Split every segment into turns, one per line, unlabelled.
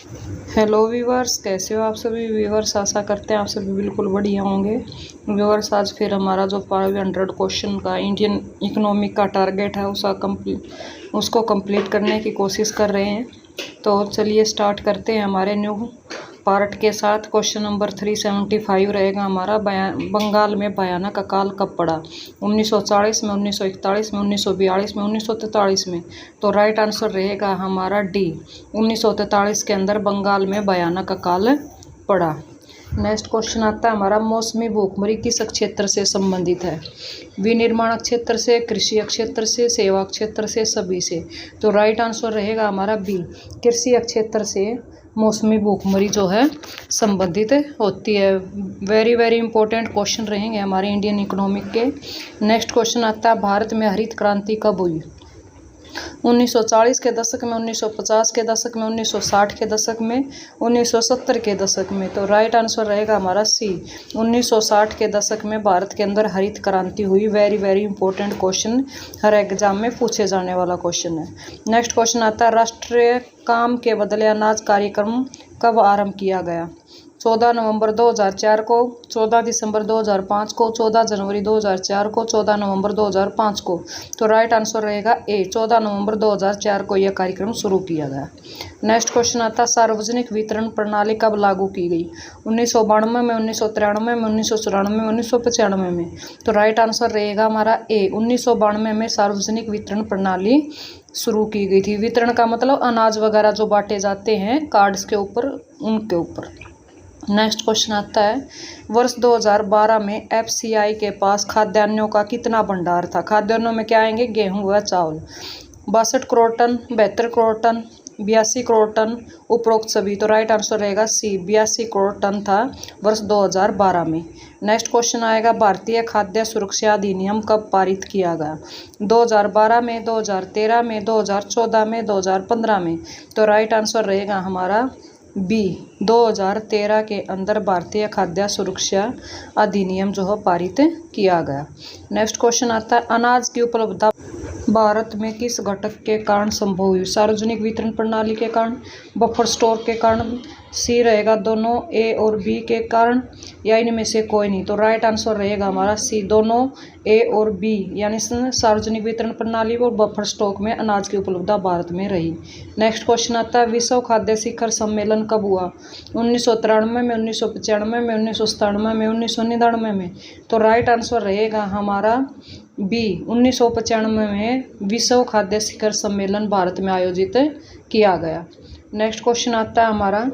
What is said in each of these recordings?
Hello viewers, कैसे हो आप सभी व्यूवर्स। आशा करते हैं आप सभी बिल्कुल बढ़िया होंगे। व्यूवर्स, आज फिर हमारा जो 500 क्वेश्चन का इंडियन इकोनॉमिक का टारगेट है उसको कंप्लीट करने की कोशिश कर रहे हैं। तो चलिए स्टार्ट करते हैं हमारे न्यू पार्ट के साथ। क्वेश्चन नंबर 375 रहेगा हमारा, बंगाल में भयानक अकाल कब पड़ा? 1940 में, 1941 में, 1942 में, 1943 में। तो राइट आंसर रहेगा हमारा डी, 1943 के अंदर बंगाल में भयानक अकाल पड़ा। नेक्स्ट क्वेश्चन आता है हमारा, मौसमी भूखमरी किस क्षेत्र से संबंधित है? विनिर्माण क्षेत्र से, कृषि क्षेत्र से, सेवा क्षेत्र से, सभी से। तो राइट आंसर रहेगा हमारा बी, कृषि क्षेत्र से मौसमी भूखमरी जो है संबंधित होती है। वेरी वेरी इंपॉर्टेंट क्वेश्चन रहेंगे हमारे इंडियन इकोनॉमिक के। नेक्स्ट क्वेश्चन आता है, भारत में हरित क्रांति कब हुई? 1940 के दशक में, 1950 के दशक में, 1960 के दशक में, 1970 के दशक में। तो राइट आंसर रहेगा हमारा सी, 1960 के दशक में भारत के अंदर हरित क्रांति हुई। वेरी वेरी इंपॉर्टेंट क्वेश्चन, हर एग्जाम में पूछे जाने वाला क्वेश्चन है। नेक्स्ट क्वेश्चन आता है, राष्ट्रीय काम के बदले अनाज कार्यक्रम कब आरंभ किया गया? 14 नवंबर 2004 को, 14 दिसंबर 2005 को, 14 जनवरी 2004 को, 14 नवंबर 2005 को। तो राइट आंसर रहेगा ए, 14 नवंबर 2004 को यह कार्यक्रम शुरू किया गया। नेक्स्ट क्वेश्चन आता है, सार्वजनिक वितरण प्रणाली कब लागू की गई? 1992 में, 1993 में, 1994 में, 1995 में। तो राइट आंसर रहेगा हमारा ए, 1992 में सार्वजनिक वितरण प्रणाली शुरू की गई थी। वितरण का मतलब अनाज वगैरह जो बांटे जाते हैं कार्ड्स के ऊपर, उनके ऊपर। नेक्स्ट क्वेश्चन आता है, वर्ष 2012 में एफसीआई के पास खाद्यान्नों का कितना भंडार था? खाद्यान्नों में क्या आएंगे? गेहूं व चावल। 62 crore ton, 72 crore ton, 82 crore ton, उपरोक्त सभी। तो राइट आंसर रहेगा सी, 82 करोड़ टन था वर्ष 2012 में। नेक्स्ट क्वेश्चन आएगा, भारतीय खाद्य सुरक्षा अधिनियम कब पारित किया गया? 2012 में, 2013 में, 2014 में, 2015 में। तो राइट आंसर रहेगा हमारा बी, 2013 के अंदर भारतीय खाद्य सुरक्षा अधिनियम जो है पारित किया गया। नेक्स्ट क्वेश्चन आता है, अनाज की उपलब्धता भारत में किस घटक के कारण संभव हुई? सार्वजनिक वितरण प्रणाली के कारण, बफर स्टोर के कारण, सी रहेगा दोनों ए और बी के कारण, या इनमें से कोई नहीं। तो राइट आंसर रहेगा हमारा सी, दोनों ए और बी, यानी सार्वजनिक वितरण प्रणाली और बफर स्टॉक में अनाज की उपलब्धता भारत में रही। नेक्स्ट क्वेश्चन आता है, विश्व खाद्य शिखर सम्मेलन कब हुआ? 1993 में, 1995 में, 1997 में, 1999 में। तो राइट आंसर रहेगा हमारा बी, 1995 में विश्व खाद्य शिखर सम्मेलन भारत में आयोजित किया गया। नेक्स्ट क्वेश्चन आता है हमारा,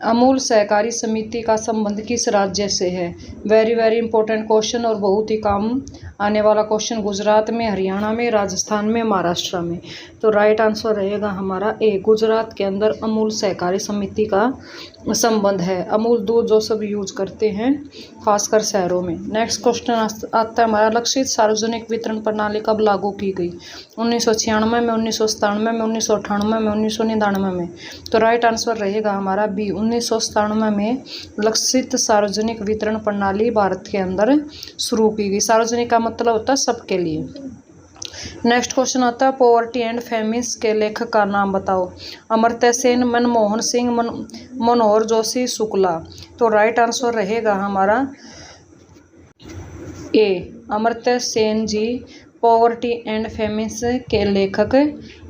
अमूल सहकारी समिति का संबंध किस राज्य से है? वेरी वेरी इंपॉर्टेंट क्वेश्चन और बहुत ही काम आने वाला क्वेश्चन। गुजरात में, हरियाणा में, राजस्थान में, महाराष्ट्र में। तो राइट आंसर रहेगा हमारा ए, गुजरात के अंदर अमूल सहकारी समिति का संबंध है। अमूल दूध जो सब यूज करते हैं खासकर शहरों में। नेक्स्ट क्वेश्चन आता है हमारा, लक्षित सार्वजनिक वितरण प्रणाली कब लागू की गई? 1996 में, 1997 में, 1998 में, 1999 में। तो राइट आंसर रहेगा हमारा बी, 1997 में लक्षित सार्वजनिक वितरण प्रणाली भारत के अंदर शुरू की गई। सार्वजनिक का मतलब होता है सबके लिए। नेक्स्ट क्वेश्चन आता है, पॉवर्टी एंड फेमिस के लेखक का नाम बताओ? अमर्त्य सेन, मनमोहन सिंह, मनोहर जोशी, शुक्ला। तो राइट आंसर रहेगा हमारा ए, अमर्त्य सेन जी पॉवर्टी एंड फेमिस के लेखक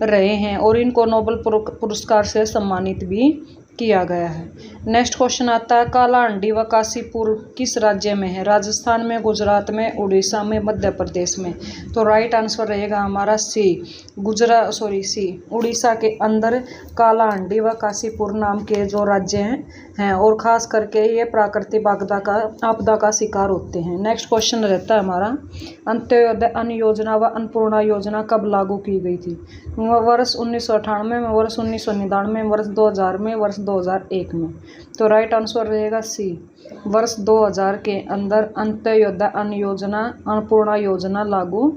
रहे हैं और इनको नोबेल पुरस्कार से सम्मानित भी किया गया है। नेक्स्ट क्वेश्चन आता है, कालाहांडी व काशीपुर किस राज्य में है? राजस्थान में, गुजरात में, उड़ीसा में, मध्य प्रदेश में। तो राइट आंसर रहेगा हमारा सी, सी, उड़ीसा के अंदर कालाहांडी व काशीपुर नाम के जो राज्य हैं और ख़ास करके ये प्राकृतिक आपदा का शिकार होते हैं। नेक्स्ट क्वेश्चन रहता है हमारा, अंत्योदय अन्न योजना व अन्नपूर्णा योजना कब लागू की गई थी? वर्ष 1998 में, वर्ष 1999 में, वर्ष 2000 में, वर्ष 2001 में। तो राइट आंसर रहेगा सी, वर्ष 2000 के अंदर अंत्योदय अन्न योजना, अन्नपूर्णा योजना लागू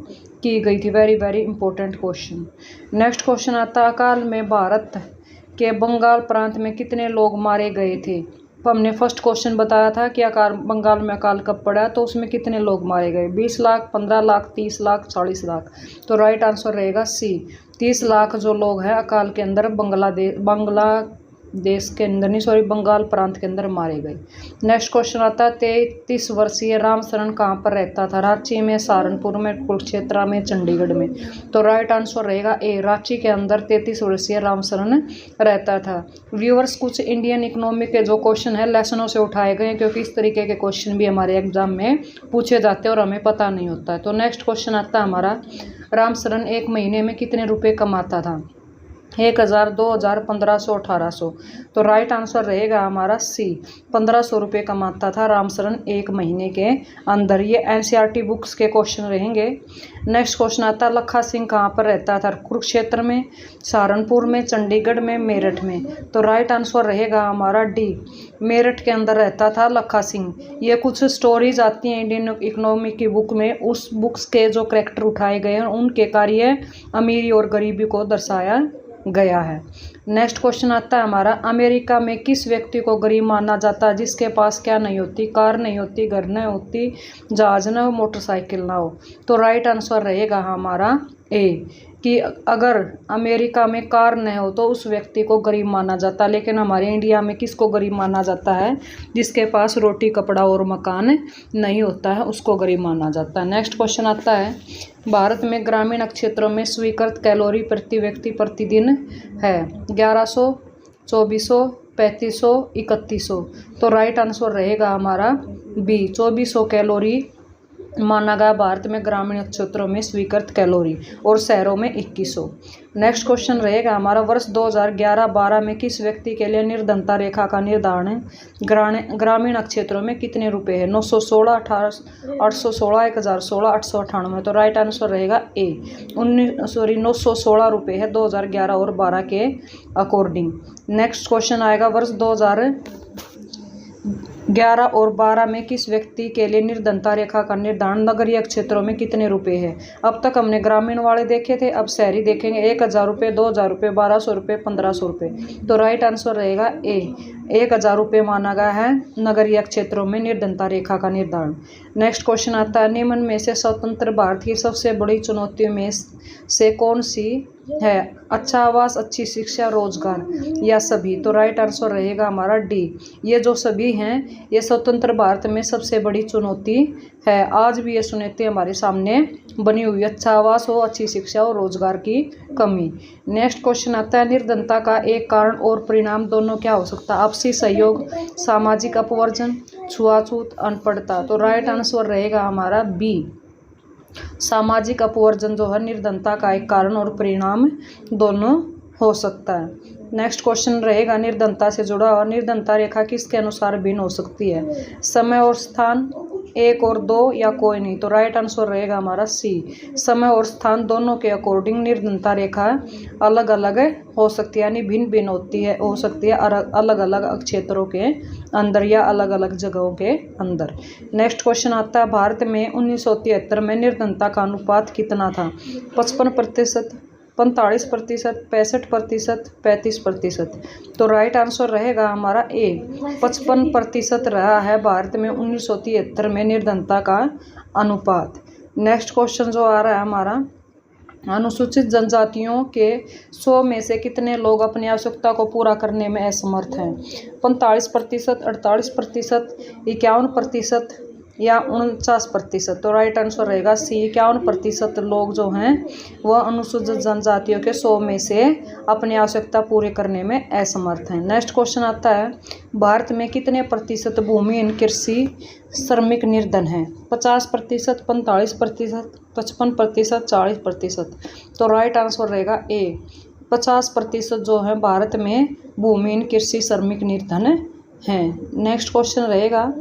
की गई थी। Very very important question. Next question आता है, अकाल में भारत के बंगाल प्रांत में कितने लोग मारे गए थे? तो हमने फर्स्ट क्वेश्चन बताया था कि बंगाल में अकाल कब पड़ा, तो उसमें कितने लोग मारे गए? 20 लाख, 15 लाख, 30 लाख, 40 लाख। तो राइट आंसर रहेगा सी, 30 लाख जो लोग हैं अकाल के अंदर देश के अंदर नहीं, सॉरी, बंगाल प्रांत के अंदर मारे गए। नेक्स्ट क्वेश्चन आता है 33 वर्षीय रामशरण कहाँ पर रहता था? रांची में, सहारनपुर में, कुरुक्षेत्र में, चंडीगढ़ में। तो राइट आंसर रहेगा ए, रांची के अंदर 33 वर्षीय रामशरण रहता था। व्यूअर्स, कुछ इंडियन इकोनॉमी के जो क्वेश्चन है लेसनों से उठाए गए, क्योंकि इस तरीके के क्वेश्चन भी हमारे एग्जाम में पूछे जाते हैं और हमें पता नहीं होता है। तो नेक्स्ट क्वेश्चन आता है हमारा, रामशरण एक महीने में कितने रुपए कमाता था? 1000, 2000, 1500, 1800। तो राइट आंसर रहेगा हमारा सी, 1500 रुपये कमाता था रामशरण एक महीने के अंदर। ये एनसीईआरटी बुक्स के क्वेश्चन रहेंगे। नेक्स्ट क्वेश्चन आता है, लखा सिंह कहाँ पर रहता था? कुरुक्षेत्र में, सहारनपुर में, चंडीगढ़ में, मेरठ में। तो राइट आंसर रहेगा हमारा डी, मेरठ के अंदर रहता था लखा सिंह। ये कुछ स्टोरीज आती हैं इंडियन इकोनॉमी की बुक में, उस बुक्स के जो करैक्टर उठाए गए हैं उनके कार्य अमीरी और गरीबी को दर्शाया गया है। नेक्स्ट क्वेश्चन आता है हमारा, अमेरिका में किस व्यक्ति को गरीब माना जाता है जिसके पास क्या नहीं होती? कार नहीं होती, घर नहीं होती, जहाज ना हो, मोटरसाइकिल ना हो। तो राइट आंसर रहेगा हमारा ए, कि अगर अमेरिका में कार न हो तो उस व्यक्ति को गरीब माना जाता है। लेकिन हमारे इंडिया में किसको गरीब माना जाता है? जिसके पास रोटी, कपड़ा और मकान नहीं होता है उसको गरीब माना जाता है। नेक्स्ट क्वेश्चन आता है, भारत में ग्रामीण क्षेत्रों में स्वीकृत कैलोरी प्रति व्यक्ति प्रतिदिन है 1100, 2400, 3500, 3100। तो राइट आंसर रहेगा हमारा बी, 2400 कैलोरी माना गया भारत में ग्रामीण क्षेत्रों में स्वीकृत कैलोरी, और शहरों में 2100। नेक्स्ट क्वेश्चन रहेगा हमारा, वर्ष 2011-12 में किस व्यक्ति के लिए निर्धनता रेखा का निर्धारण ग्रामीण क्षेत्रों में कितने रुपए है? 916, 816, 1016, 898। तो राइट आंसर रहेगा ए, 916 रुपये है 2011 और 12 के अकॉर्डिंग। नेक्स्ट क्वेश्चन आएगा, वर्ष 2011 और 12 में किस व्यक्ति के लिए निर्धनता रेखा का निर्धारण नगरीय क्षेत्रों में कितने रुपए है? अब तक हमने ग्रामीण वाले देखे थे, अब शहरी देखेंगे। 1000 रुपये, 2000 रुपये, 1200 रुपये, 1500 रुपये। तो राइट आंसर रहेगा ए, 1000 रुपये माना गया है नगरीय क्षेत्रों में निर्धनता रेखा का निर्धारण। नेक्स्ट क्वेश्चन आता है, निम्न में से स्वतंत्र भारत की सबसे बड़ी चुनौतियों में से कौन सी है? अच्छा आवास, अच्छी शिक्षा, रोजगार या सभी? तो राइट आंसर रहेगा हमारा डी, ये जो सभी हैं ये स्वतंत्र भारत में सबसे बड़ी चुनौती है। आज भी ये चुनौती हमारे सामने बनी हुई है, अच्छा आवास हो, अच्छी शिक्षा और रोजगार की कमी। नेक्स्ट क्वेश्चन आता है, निर्धनता का एक कारण और परिणाम दोनों क्या हो सकता है? आपसी सहयोग, सामाजिक अपवर्जन, छुआछूत, अनपढ़ता। तो राइट आंसर रहेगा हमारा बी, सामाजिक अपवर्जन जो है निर्धनता का एक कारण और परिणाम दोनों हो सकता है। नेक्स्ट क्वेश्चन रहेगा निर्धनता से जुड़ा हुआ, निर्धनता रेखा किसके अनुसार भिन्न हो सकती है? समय और स्थान, 1 और 2 या कोई नहीं? तो राइट आंसर रहेगा हमारा सी, समय और स्थान दोनों के अकॉर्डिंग निर्धनता रेखा अलग अलग हो सकती है, यानी भिन्न भिन्न होती है, हो सकती है अलग अलग क्षेत्रों के अंदर या अलग अलग जगहों के अंदर। नेक्स्ट क्वेश्चन आता है, भारत में 1973 में निर्धनता का अनुपात कितना था? 55%, 45%, 65%, 35%। तो राइट आंसर रहेगा हमारा ए, 55% रहा है भारत में 1973 में निर्धनता का अनुपात। नेक्स्ट क्वेश्चन जो आ रहा है हमारा, अनुसूचित जनजातियों के 100 में से कितने लोग अपनी आवश्यकता को पूरा करने में असमर्थ हैं? 45%, 48%, 51% या 49%। तो राइट आंसर रहेगा सी, 51% लोग जो हैं वह अनुसूचित जनजातियों के 100 में से अपनी आवश्यकता पूरे करने में असमर्थ हैं। नेक्स्ट क्वेश्चन आता है, भारत में कितने प्रतिशत भूमिहीन कृषि श्रमिक निर्धन हैं? 50%, 45%, 55%, 40%। तो राइट आंसर रहेगा ए, 50% जो है भारत में भूमिहीन कृषि श्रमिक निर्धन हैं। नेक्स्ट क्वेश्चन रहेगा,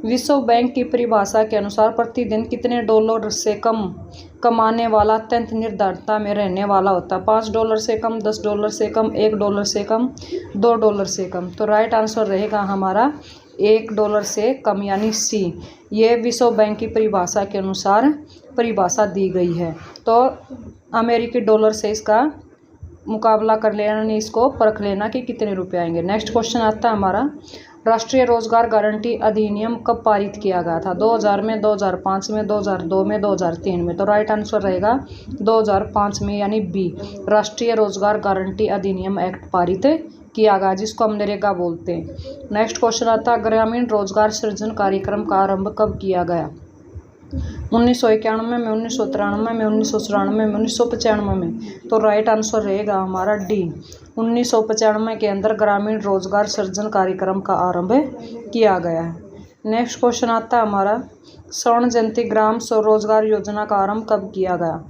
विश्व बैंक की परिभाषा के अनुसार प्रतिदिन कितने डॉलर से कम कमाने वाला अत्यंत निर्धनता में रहने वाला होता है? $5 से कम, $10 से कम, $1 से कम, $2 से कम। तो राइट आंसर रहेगा हमारा $1 से कम, यानी सी। ये विश्व बैंक की परिभाषा के अनुसार परिभाषा दी गई है। तो अमेरिकी डॉलर से इसका मुकाबला कर लेना, यानी इसको परख लेना कि कितने रुपए आएंगे। नेक्स्ट क्वेश्चन आता है हमारा, राष्ट्रीय रोजगार गारंटी अधिनियम कब पारित किया गया था? 2000 में, 2005 में, 2002 में, 2003 में? तो राइट आंसर रहेगा 2005 में, यानी बी, राष्ट्रीय रोजगार गारंटी अधिनियम एक्ट पारित किया गया, जिसको हम नरेगा बोलते हैं। नेक्स्ट क्वेश्चन आता है ग्रामीण रोजगार सृजन कार्यक्रम का आरंभ कब किया गया? 1991 में, 1993 में, 1994 में, 1995 में। तो राइट आंसर रहेगा हमारा डी, 1995 के अंदर ग्रामीण रोजगार सृजन कार्यक्रम का आरंभ किया गया है। नेक्स्ट क्वेश्चन आता है हमारा स्वर्ण जयंती ग्राम स्वरोजगार योजना का आरंभ कब किया गया?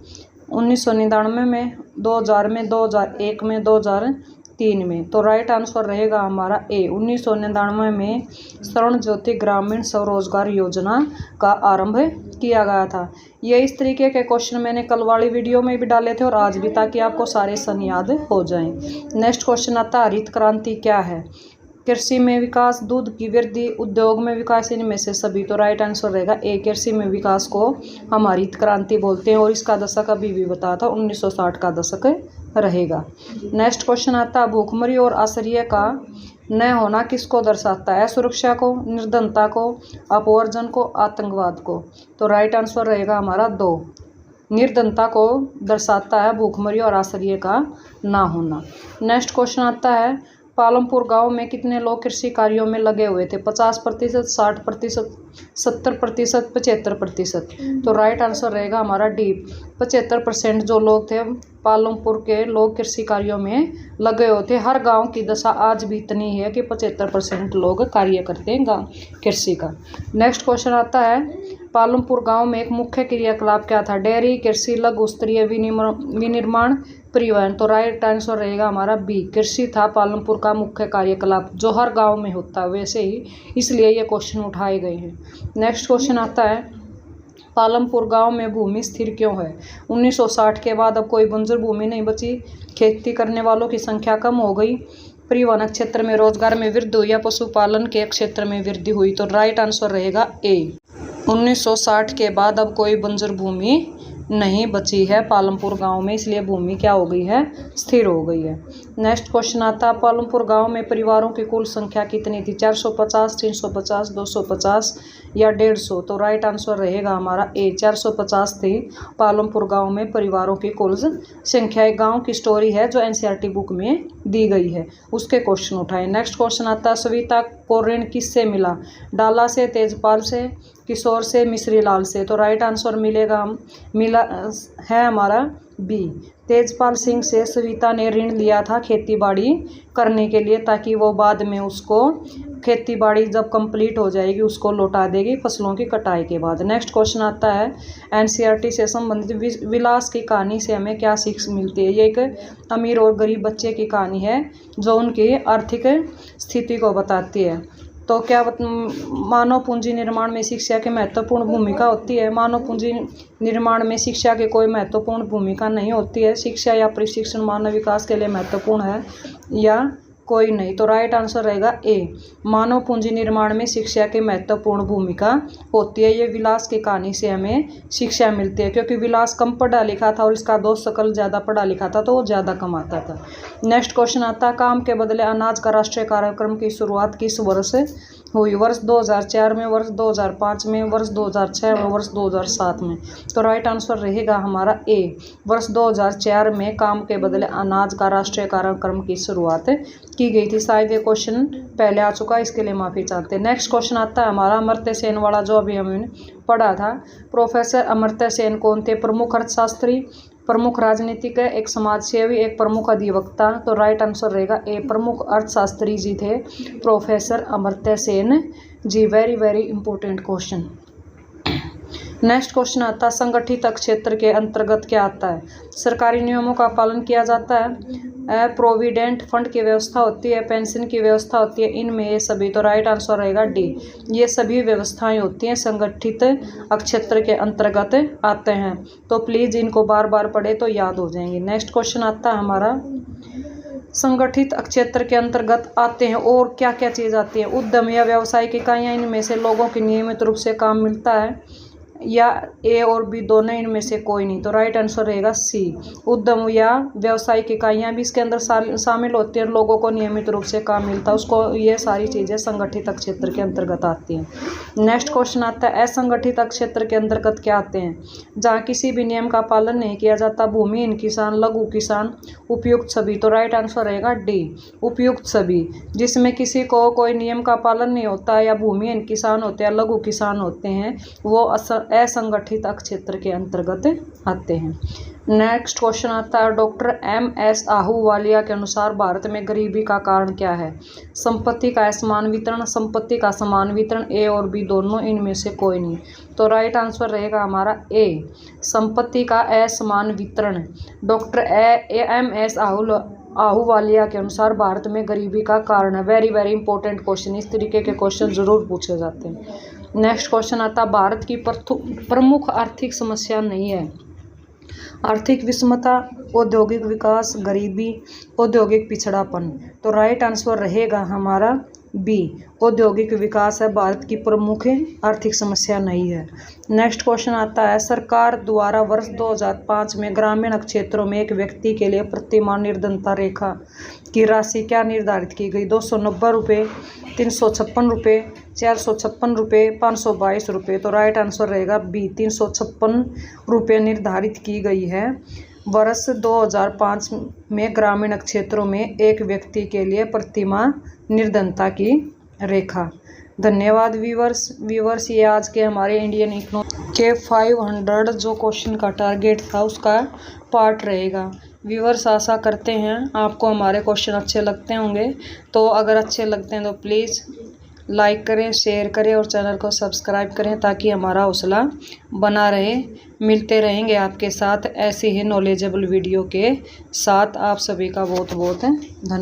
1999 में, 2000 में, 2001 में, 2003 में। तो राइट आंसर रहेगा हमारा ए, 1999 में स्वर्ण ज्योति ग्रामीण स्वरोजगार योजना का आरंभ किया गया था। ये इस तरीके के क्वेश्चन मैंने कल वाली वीडियो में भी डाले थे और आज भी, ताकि आपको सारे सन याद हो जाएं। नेक्स्ट क्वेश्चन आता है हरित क्रांति क्या है? कृषि में विकास, दूध की वृद्धि, उद्योग में विकास, इनमें से सभी। तो राइट आंसर रहेगा ए, कृषि में विकास को हम हरित क्रांति बोलते हैं और इसका दशक अभी भी बताया था 1960 का दशक रहेगा। नेक्स्ट क्वेश्चन आता है भूखमरी और आश्रय का न होना किसको दर्शाता है? सुरक्षा को, निर्धनता को, अपवर्जन को, आतंकवाद को। तो राइट आंसर रहेगा हमारा 2, निर्धनता को दर्शाता है भूखमरी और आश्रय का ना होना। नेक्स्ट क्वेश्चन आता है पालमपुर गांव में कितने लोग कृषि कार्यों में लगे हुए थे? 50%, 60%, 70%, 75%। तो राइट आंसर रहेगा हमारा डी, 75% जो लोग थे पालमपुर के लोग कृषि कार्यों में लगे हुए थे। हर गांव की दशा आज भी इतनी है कि 75% लोग कार्य करते हैं गाँव कृषि का। नेक्स्ट क्वेश्चन आता है पालमपुर गांव में एक मुख्य क्रियाकलाप क्या था? डेयरी, कृषि, लघु स्तरीय विनिर्माण, परिवहन। तो राइट आंसर रहेगा हमारा बी, कृषि था पालमपुर का मुख्य कार्यकलाप, जो हर गांव में होता है वैसे ही, इसलिए ये क्वेश्चन उठाए गए हैं। नेक्स्ट क्वेश्चन आता है पालमपुर गांव में भूमि स्थिर क्यों है? 1960 के बाद अब कोई बंजर भूमि नहीं बची, खेती करने वालों की संख्या कम हो गई, परिवहन क्षेत्र में रोजगार में वृद्धि हुई या पशुपालन के क्षेत्र में वृद्धि हुई। तो राइट आंसर रहेगा ए, 1960 के बाद अब कोई बंजर भूमि नहीं बची है पालमपुर गांव में, इसलिए भूमि क्या हो गई है? स्थिर हो गई है। नेक्स्ट क्वेश्चन आता है पालमपुर गांव में परिवारों की कुल संख्या कितनी थी? 450, 350, 250 या 150। तो राइट आंसर रहेगा हमारा ए, 450 थी पालमपुर गांव में परिवारों की कुल संख्या। एक गाँव की स्टोरी है जो एनसीईआरटी बुक में दी गई है, उसके क्वेश्चन उठाए। नेक्स्ट क्वेश्चन आता है सविता को ऋण किससे मिला? डाला से, तेजपाल से, किशोर से, मिश्री लाल से। तो राइट आंसर मिला है हमारा बी, तेजपाल सिंह से सविता ने ऋण लिया था खेतीबाड़ी करने के लिए, ताकि वो बाद में उसको खेतीबाड़ी जब कंप्लीट हो जाएगी उसको लौटा देगी फसलों की कटाई के बाद। नेक्स्ट क्वेश्चन आता है एनसीईआरटी से संबंधित विलास की कहानी से हमें क्या सीख मिलती है? ये एक अमीर और गरीब बच्चे की कहानी है जो उनकी आर्थिक स्थिति को बताती है। तो क्या मानव पूंजी निर्माण में शिक्षा की महत्वपूर्ण भूमिका होती है? मानव पूंजी निर्माण में शिक्षा की कोई महत्वपूर्ण भूमिका नहीं होती है। शिक्षा या प्रशिक्षण मानव विकास के लिए महत्वपूर्ण है या कोई नहीं। तो राइट आंसर रहेगा ए, मानव पूंजी निर्माण में शिक्षा की महत्वपूर्ण भूमिका होती है। ये विलास की कहानी से हमें शिक्षा मिलती है, क्योंकि विलास कम पढ़ा लिखा था और इसका दोस्त शकल ज़्यादा पढ़ा लिखा था, तो वो ज़्यादा कमाता था। नेक्स्ट क्वेश्चन आता है काम के बदले अनाज का राष्ट्रीय कार्यक्रम की शुरुआत किस वर्ष हुई? वर्ष 2004 में, वर्ष 2005 में, वर्ष 2006 में, वर्ष 2007 में। तो राइट आंसर रहेगा हमारा ए, वर्ष 2004 में काम के बदले अनाज का राष्ट्रीय कार्यक्रम की शुरुआत की गई थी। शायद ये क्वेश्चन पहले आ चुका है, इसके लिए माफ़ी चाहते हैं। नेक्स्ट क्वेश्चन आता है हमारा अमर्त्य सेन वाला, जो अभी हमने पढ़ा था। प्रोफेसर अमर्त्य सेन कौन थे? प्रमुख अर्थशास्त्री, प्रमुख राजनीतिक, एक समाजसेवी, एक प्रमुख अधिवक्ता। तो राइट आंसर रहेगा ए, प्रमुख अर्थशास्त्री जी थे professor Amartya Sen ji. Very very important question. Next question आता है संगठित क्षेत्र के अंतर्गत क्या आता है? सरकारी नियमों का पालन किया जाता है, प्रोविडेंट फंड की व्यवस्था होती है, पेंशन की व्यवस्था होती है, इनमें ये सभी। तो राइट आंसर रहेगा डी, ये सभी व्यवस्थाएं होती हैं संगठित क्षेत्र के अंतर्गत आते हैं। तो प्लीज़ इनको बार बार पढ़े तो याद हो जाएंगे। नेक्स्ट क्वेश्चन आता है हमारा संगठित क्षेत्र के अंतर्गत आते हैं और क्या क्या चीज़ आती है? उद्यम या व्यावसायिक इकाइयाँ, इनमें से लोगों की नियमित रूप से काम मिलता है, या ए और बी दोनों इनमें से कोई नहीं। तो राइट आंसर रहेगा सी। उद्यम या व्यावसायिक इकाइयां भी इसके अंदर शामिल होती हैं और लोगों को नियमित रूप से काम मिलता है उसको, ये सारी चीज़ें संगठित क्षेत्र के अंतर्गत आती हैं। नेक्स्ट क्वेश्चन आता है असंगठित क्षेत्र के अंतर्गत क्या आते हैं? जहाँ किसी भी नियम का पालन नहीं किया जाता, भूमिहीन किसान, लघु किसान, उपयुक्त सभी। तो राइट आंसर रहेगा डी, उपयुक्त सभी। जिसमें किसी को कोई नियम का पालन नहीं होता या भूमिहीन किसान होते हैं, लघु किसान होते हैं, वो असंगठित क्षेत्र के अंतर्गत आते हैं। नेक्स्ट क्वेश्चन आता है डॉक्टर MS आहूवालिया के अनुसार भारत में गरीबी का कारण क्या है? संपत्ति का असमान वितरण, संपत्ति का समान वितरण, ए और बी दोनों, इनमें से कोई नहीं। तो राइट आंसर रहेगा हमारा ए, संपत्ति का असमान वितरण। डॉक्टर MS आहूवालिया के अनुसार भारत में गरीबी का कारण है। वेरी वेरी इंपॉर्टेंट क्वेश्चन, इस तरीके के क्वेश्चन जरूर पूछे जाते हैं। नेक्स्ट क्वेश्चन आता है भारत की प्रमुख आर्थिक समस्या नहीं है? आर्थिक विषमता, औद्योगिक विकास, गरीबी, औद्योगिक पिछड़ापन। तो राइट आंसर रहेगा हमारा बी, औद्योगिक विकास है भारत की प्रमुख आर्थिक समस्या नहीं है। नेक्स्ट क्वेश्चन आता है सरकार द्वारा वर्ष 2005 में ग्रामीण क्षेत्रों में एक व्यक्ति के लिए प्रतिमाह निर्धनता रेखा की राशि क्या निर्धारित की गई? 290 रुपये, 356 रुपये, 456 रुपये, 522 रुपये। तो राइट आंसर रहेगा बी, 356 रुपये निर्धारित की गई है वर्ष 2005 में ग्रामीण क्षेत्रों में एक व्यक्ति के लिए प्रतिमाह निर्धनता की रेखा। धन्यवाद व्यूवर्स, ये आज के हमारे इंडियन इकोनॉमी के 500 जो क्वेश्चन का टारगेट था उसका पार्ट रहेगा। व्यूवर्स, आशा करते हैं आपको हमारे क्वेश्चन अच्छे लगते होंगे। तो अगर अच्छे लगते हैं तो प्लीज़ लाइक करें, शेयर करें और चैनल को सब्सक्राइब करें ताकि हमारा हौसला बना रहे। मिलते रहेंगे आपके साथ ऐसे ही नॉलेजेबल वीडियो के साथ। आप सभी का बहुत बहुत धन्यवाद।